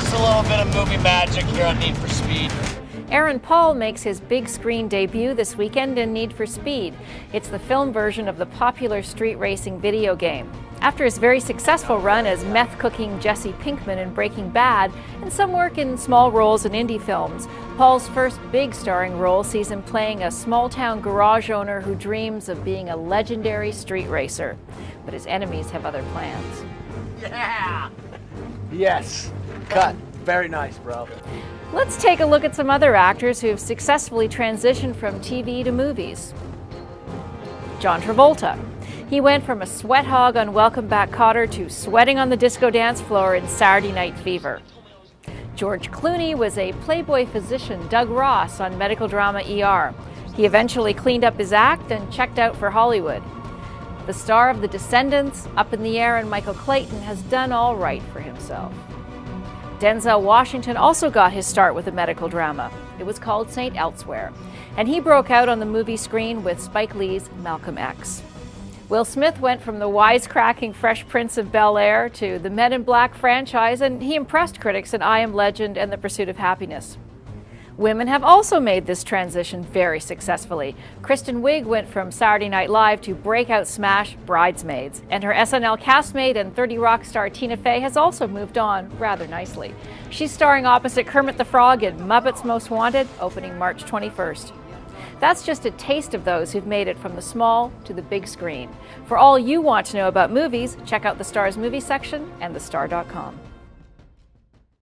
just a little bit of movie magic here on Need for Speed. Aaron Paul makes his big screen debut this weekend in Need for Speed. It's the film version of the popular street racing video game. After his very successful run as meth-cooking Jesse Pinkman in Breaking Bad and some work in small roles in indie films, Paul's first big starring role sees him playing a small-town garage owner who dreams of being a legendary street racer. But his enemies have other plans. Yeah! Yes. Cut. Very nice, bro. Let's take a look at some other actors who've successfully transitioned from TV to movies. John Travolta. He went from a sweat hog on Welcome Back, Kotter to sweating on the disco dance floor in Saturday Night Fever. George Clooney was a Playboy physician, Doug Ross, on medical drama ER. He eventually cleaned up his act and checked out for Hollywood. The star of The Descendants, Up in the Air, and Michael Clayton has done all right for himself. Denzel Washington also got his start with a medical drama. It was called St. Elsewhere, and he broke out on the movie screen with Spike Lee's Malcolm X. Will Smith went from the wisecracking Fresh Prince of Bel-Air to the Men in Black franchise, and he impressed critics in I Am Legend and The Pursuit of Happiness. Women have also made this transition very successfully. Kristen Wiig went from Saturday Night Live to breakout smash Bridesmaids, and her SNL castmate and 30 Rock star Tina Fey has also moved on rather nicely. She's starring opposite Kermit the Frog in Muppets Most Wanted, opening March 21st. That's just a taste of those who've made it from the small to the big screen. For all you want to know about movies, check out the Star's movie section and thestar.com.